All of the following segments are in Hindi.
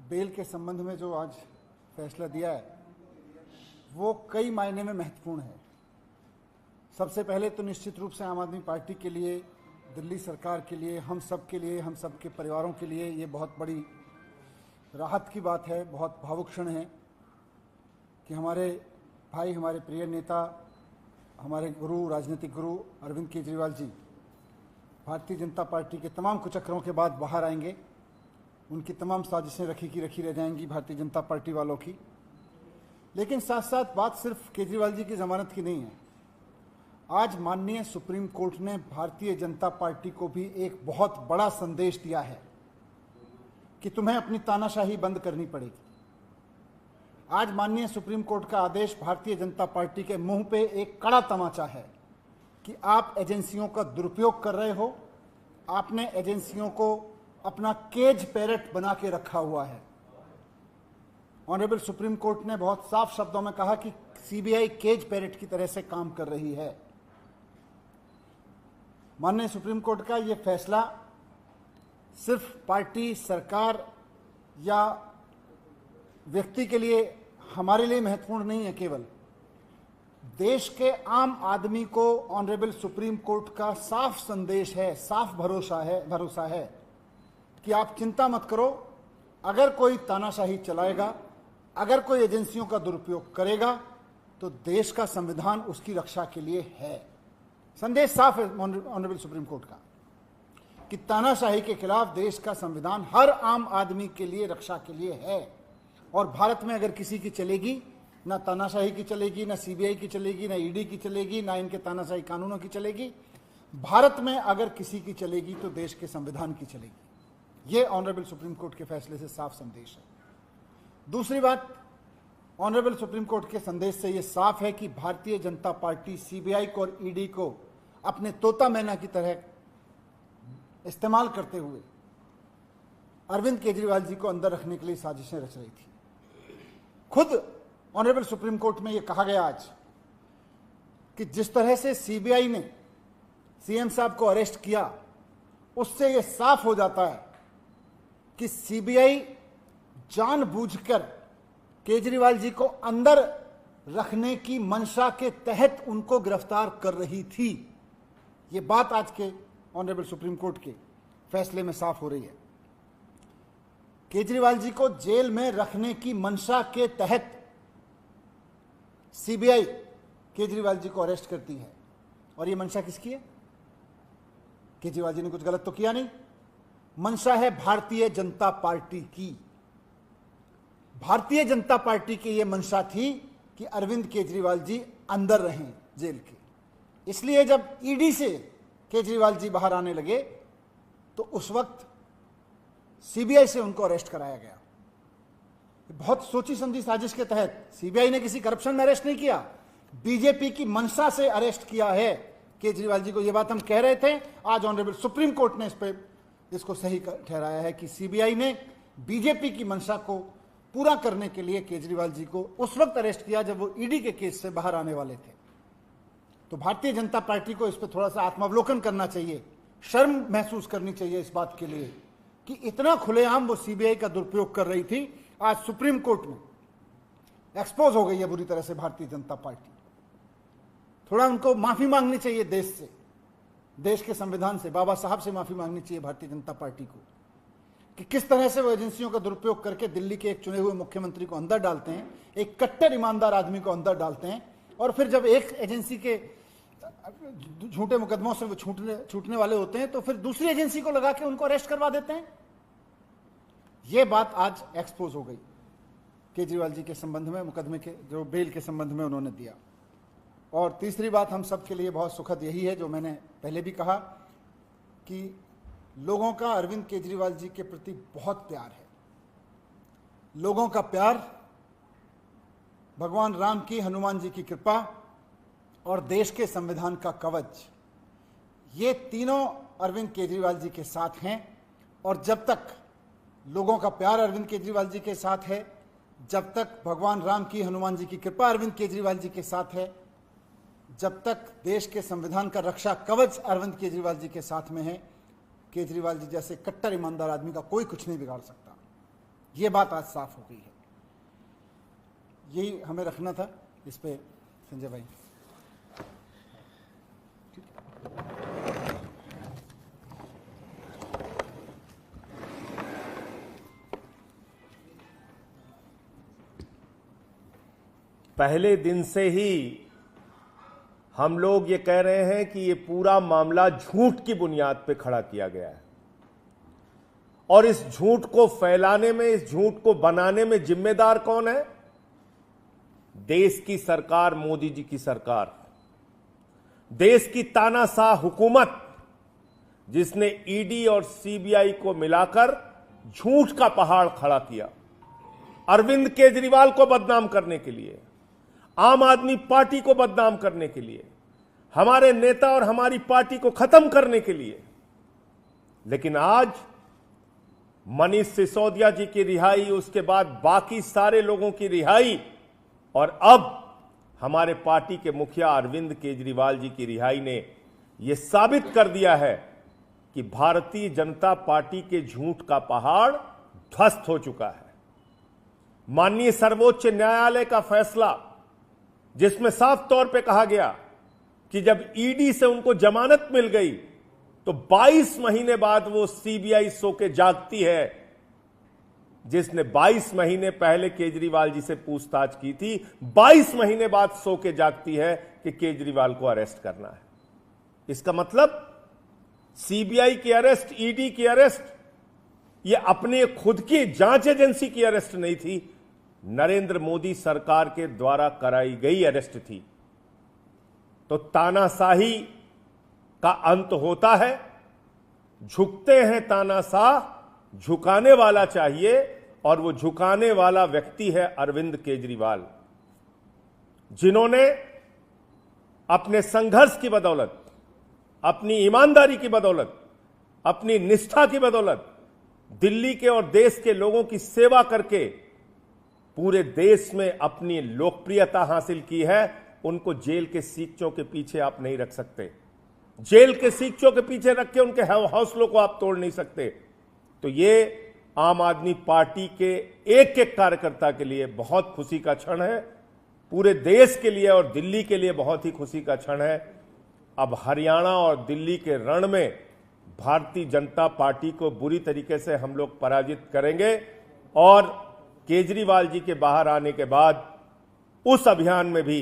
बेल के संबंध में जो आज फैसला दिया है वो कई मायने में महत्वपूर्ण है। सबसे पहले तो निश्चित रूप से आम आदमी पार्टी के लिए, दिल्ली सरकार के लिए, हम सब के लिए, हम सब के परिवारों के लिए ये बहुत बड़ी राहत की बात है, बहुत भावुक क्षण है कि हमारे भाई, हमारे प्रिय नेता, हमारे गुरु, राजनीतिक गुरु अरविंद केजरीवाल जी भारतीय जनता पार्टी के तमाम कुचक्रों के बाद बाहर आएंगे। उनकी तमाम साजिशें रखी रह जाएंगी भारतीय जनता पार्टी वालों की। लेकिन साथ साथ बात सिर्फ केजरीवाल जी की जमानत की नहीं है। आज माननीय सुप्रीम कोर्ट ने भारतीय जनता पार्टी को भी एक बहुत बड़ा संदेश दिया है कि तुम्हें अपनी तानाशाही बंद करनी पड़ेगी। आज माननीय सुप्रीम कोर्ट का आदेश भारतीय जनता पार्टी के मुंह पे एक कड़ा तमाचा है कि आप एजेंसियों का दुरुपयोग कर रहे हो। आपने एजेंसियों को अपना केज पैरेट बना के रखा हुआ है। ऑनरेबल सुप्रीम कोर्ट ने बहुत साफ शब्दों में कहा कि सीबीआई केज पैरेट की तरह से काम कर रही है। माननीय सुप्रीम कोर्ट का यह फैसला सिर्फ पार्टी, सरकार या व्यक्ति के लिए, हमारे लिए महत्वपूर्ण नहीं है। केवल देश के आम आदमी को ऑनरेबल सुप्रीम कोर्ट का साफ संदेश है, साफ भरोसा है कि आप चिंता मत करो। अगर कोई तानाशाही चलाएगा, अगर कोई एजेंसियों का दुरुपयोग करेगा तो देश का संविधान उसकी रक्षा के लिए है। संदेश साफ है ऑनरेबल सुप्रीम कोर्ट का कि तानाशाही के खिलाफ देश का संविधान हर आम आदमी के लिए रक्षा के लिए है। और भारत में अगर किसी की चलेगी, ना तानाशाही की चलेगी, ना सीबीआई की चलेगी, ना ईडी की चलेगी, ना इनके तानाशाही कानूनों की चलेगी। भारत में अगर किसी की चलेगी तो देश के संविधान की चलेगी। यह ऑनरेबल सुप्रीम कोर्ट के फैसले से साफ संदेश है। दूसरी बात, ऑनरेबल सुप्रीम कोर्ट के संदेश से यह साफ है कि भारतीय जनता पार्टी सीबीआई को और ईडी को अपने तोता मैना की तरह इस्तेमाल करते हुए अरविंद केजरीवाल जी को अंदर रखने के लिए साजिशें रच रही थी। खुद ऑनरेबल सुप्रीम कोर्ट में यह कहा गया आज कि जिस तरह से सीबीआई ने सीएम साहब को अरेस्ट किया, उससे यह साफ हो जाता है कि सीबीआई जानबूझकर केजरीवाल जी को अंदर रखने की मंशा के तहत उनको गिरफ्तार कर रही थी। यह बात आज के ऑनरेबल सुप्रीम कोर्ट के फैसले में साफ हो रही है। केजरीवाल जी को जेल में रखने की मंशा के तहत सीबीआई केजरीवाल जी को अरेस्ट करती है। और यह मंशा किसकी है? केजरीवाल जी ने कुछ गलत तो किया नहीं। मंशा है भारतीय जनता पार्टी की। भारतीय जनता पार्टी की यह मंशा थी कि अरविंद केजरीवाल जी अंदर रहें जेल के। इसलिए जब ईडी से केजरीवाल जी बाहर आने लगे तो उस वक्त सीबीआई से उनको अरेस्ट कराया गया। बहुत सोची समझी साजिश के तहत सीबीआई ने किसी करप्शन में अरेस्ट नहीं किया, बीजेपी की मंशा से अरेस्ट किया है केजरीवाल जी को। यह बात हम कह रहे थे, आज ऑनरेबल सुप्रीम कोर्ट ने इसको सही ठहराया है कि सीबीआई ने बीजेपी की मंशा को पूरा करने के लिए केजरीवाल जी को उस वक्त अरेस्ट किया जब वो ईडी के केस से बाहर आने वाले थे। तो भारतीय जनता पार्टी को इस पर थोड़ा सा आत्मावलोकन करना चाहिए, शर्म महसूस करनी चाहिए इस बात के लिए कि इतना खुलेआम वो सीबीआई का दुरुपयोग कर रही थी। आज सुप्रीम कोर्ट में एक्सपोज हो गई है बुरी तरह से भारतीय जनता पार्टी। थोड़ा उनको माफी मांगनी चाहिए देश से, देश के संविधान से, बाबा साहब से माफी मांगनी चाहिए भारतीय जनता पार्टी को कि किस तरह से वो एजेंसियों का दुरुपयोग करके दिल्ली के एक चुने हुए मुख्यमंत्री को अंदर डालते हैं, एक कट्टर ईमानदार आदमी को अंदर डालते हैं। और फिर जब एक एजेंसी के झूठे मुकदमों से वो छूटने वाले होते हैं तो फिर दूसरी एजेंसी को लगा के उनको अरेस्ट करवा देते हैं। यह बात आज एक्सपोज हो गई केजरीवाल जी के संबंध में, मुकदमे के जो बेल के संबंध में उन्होंने दिया। और तीसरी बात हम सब के लिए बहुत सुखद यही है, जो मैंने पहले भी कहा कि लोगों का अरविंद केजरीवाल जी के प्रति बहुत प्यार है। लोगों का प्यार, भगवान राम की, हनुमान जी की कृपा और देश के संविधान का कवच, ये तीनों अरविंद केजरीवाल जी के साथ हैं। और जब तक लोगों का प्यार अरविंद केजरीवाल जी के साथ है, जब तक भगवान राम की, हनुमान जी की कृपा अरविंद केजरीवाल जी के साथ है, जब तक देश के संविधान का रक्षा कवच अरविंद केजरीवाल जी के साथ में है, केजरीवाल जी जैसे कट्टर ईमानदार आदमी का कोई कुछ नहीं बिगाड़ सकता। ये बात आज साफ हो गई है। यही हमें रखना था इस पे संजय भाई। पहले दिन से ही हम लोग ये कह रहे हैं कि ये पूरा मामला झूठ की बुनियाद पे खड़ा किया गया है और इस झूठ को फैलाने में, इस झूठ को बनाने में जिम्मेदार कौन है? देश की सरकार, मोदी जी की सरकार, देश की तानाशाह हुकूमत, जिसने ईडी और सीबीआई को मिलाकर झूठ का पहाड़ खड़ा किया अरविंद केजरीवाल को बदनाम करने के लिए, आम आदमी पार्टी को बदनाम करने के लिए, हमारे नेता और हमारी पार्टी को खत्म करने के लिए। लेकिन आज मनीष सिसोदिया जी की रिहाई, उसके बाद बाकी सारे लोगों की रिहाई और अब हमारे पार्टी के मुखिया अरविंद केजरीवाल जी की रिहाई ने यह साबित कर दिया है कि भारतीय जनता पार्टी के झूठ का पहाड़ ध्वस्त हो चुका है। माननीय सर्वोच्च न्यायालय का फैसला, जिसमें साफ तौर पे कहा गया कि जब ईडी से उनको जमानत मिल गई तो 22 महीने बाद वो सीबीआई सो के जागती है, जिसने 22 महीने पहले केजरीवाल जी से पूछताछ की थी, 22 महीने बाद सो के जागती है कि केजरीवाल को अरेस्ट करना है। इसका मतलब सीबीआई की अरेस्ट, ईडी की अरेस्ट, ये अपने खुद की जांच एजेंसी की अरेस्ट नहीं थी, नरेंद्र मोदी सरकार के द्वारा कराई गई अरेस्ट थी। तो तानाशाही का अंत होता है, झुकते हैं तानाशाह, झुकाने वाला चाहिए, और वो झुकाने वाला व्यक्ति है अरविंद केजरीवाल, जिन्होंने अपने संघर्ष की बदौलत, अपनी ईमानदारी की बदौलत, अपनी निष्ठा की बदौलत दिल्ली के और देश के लोगों की सेवा करके पूरे देश में अपनी लोकप्रियता हासिल की है। उनको जेल के सीखचों के पीछे आप नहीं रख सकते, जेल के सीखचों के पीछे रख के उनके हौसलों को आप तोड़ नहीं सकते। तो ये आम आदमी पार्टी के एक एक कार्यकर्ता के लिए बहुत खुशी का क्षण है, पूरे देश के लिए और दिल्ली के लिए बहुत ही खुशी का क्षण है। अब हरियाणा और दिल्ली के रण में भारतीय जनता पार्टी को बुरी तरीके से हम लोग पराजित करेंगे और केजरीवाल जी के बाहर आने के बाद उस अभियान में भी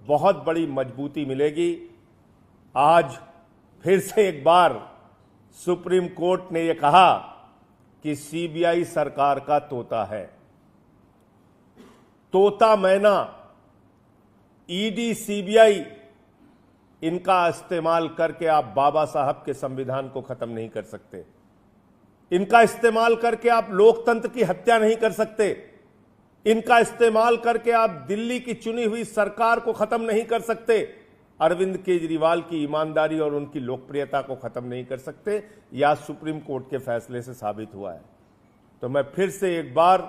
बहुत बड़ी मजबूती मिलेगी। आज फिर से एक बार सुप्रीम कोर्ट ने यह कहा कि सीबीआई सरकार का तोता है। तोता मैना, ईडी, सीबीआई, इनका इस्तेमाल करके आप बाबा साहब के संविधान को खत्म नहीं कर सकते। इनका इस्तेमाल करके आप लोकतंत्र की हत्या नहीं कर सकते। इनका इस्तेमाल करके आप दिल्ली की चुनी हुई सरकार को खत्म नहीं कर सकते। अरविंद केजरीवाल की ईमानदारी और उनकी लोकप्रियता को खत्म नहीं कर सकते। यह सुप्रीम कोर्ट के फैसले से साबित हुआ है। तो मैं फिर से एक बार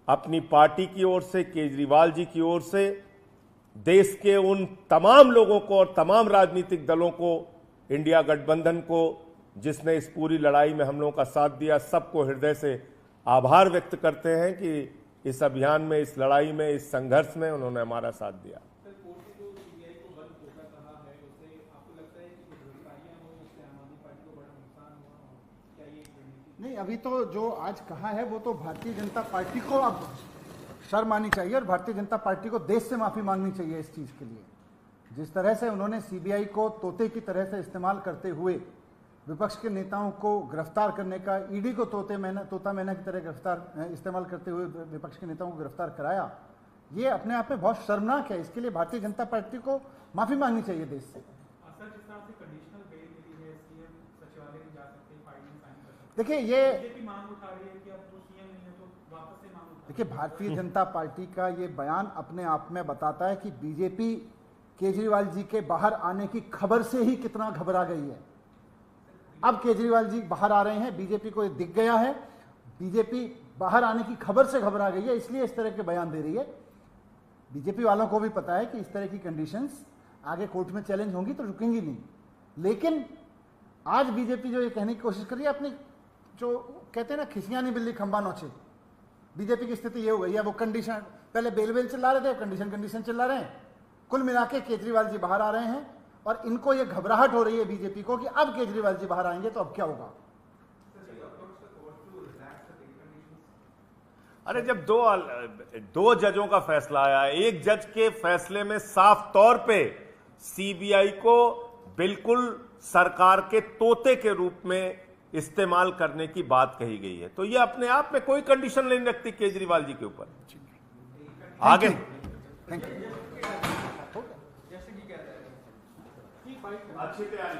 अपनी पार्टी की ओर से, केजरीवाल जी की ओर से, देश के उन तमाम लोगों को और तमाम राजनीतिक दलों को, इंडिया गठबंधन को, जिसने इस पूरी लड़ाई में हम लोगों का साथ दिया, सबको हृदय से आभार व्यक्त करते हैं कि इस अभियान में, इस लड़ाई में, इस संघर्ष में उन्होंने हमारा साथ दिया। नहीं, अभी तो जो आज कहा है वो तो भारतीय जनता पार्टी को अब शर्म आनी चाहिए और भारतीय जनता पार्टी को देश से माफी मांगनी चाहिए इस चीज के लिए। जिस तरह से उन्होंने सीबीआई को तोते की तरह से इस्तेमाल करते हुए विपक्ष के नेताओं को गिरफ्तार करने का, ईडी को तोता मैना की तरह इस्तेमाल करते हुए विपक्ष के नेताओं को गिरफ्तार कराया, ये अपने आप में बहुत शर्मनाक है। इसके लिए भारतीय जनता पार्टी को माफी मांगनी चाहिए देश से। देखिए, ये देखिए, भारतीय जनता पार्टी का ये बयान अपने आप में बताता है कि बीजेपी केजरीवाल जी के बाहर आने की खबर से ही कितना घबरा गई है। अब केजरीवाल जी बाहर आ रहे हैं, बीजेपी को ये दिख गया है, बीजेपी बाहर आने की खबर से घबरा गई है, इसलिए इस तरह के बयान दे रही है। बीजेपी वालों को भी पता है कि इस तरह की कंडीशंस आगे कोर्ट में चैलेंज होंगी तो रुकेंगी नहीं। लेकिन आज बीजेपी जो ये कहने की कोशिश कर रही है, अपनी जो कहते हैं ना, खिसियां नहीं बिल्ली खंबा नोचे। बीजेपी की स्थिति ये हो गई है, वो कंडीशन, पहले बेल चिल्ला रहे थे, कंडीशन चिल्ला रहे हैं। कुल मिला के केजरीवाल जी बाहर आ रहे हैं और इनको ये घबराहट हो रही है बीजेपी को कि अब केजरीवाल जी बाहर आएंगे तो अब क्या होगा। अरे जब दो जजों का फैसला आया, एक जज के फैसले में साफ तौर पे सीबीआई को बिल्कुल सरकार के तोते के रूप में इस्तेमाल करने की बात कही गई है, तो ये अपने आप में कोई कंडीशन नहीं रखती केजरीवाल जी के ऊपर। आगे थैंक यू। अच्छी तैयारी।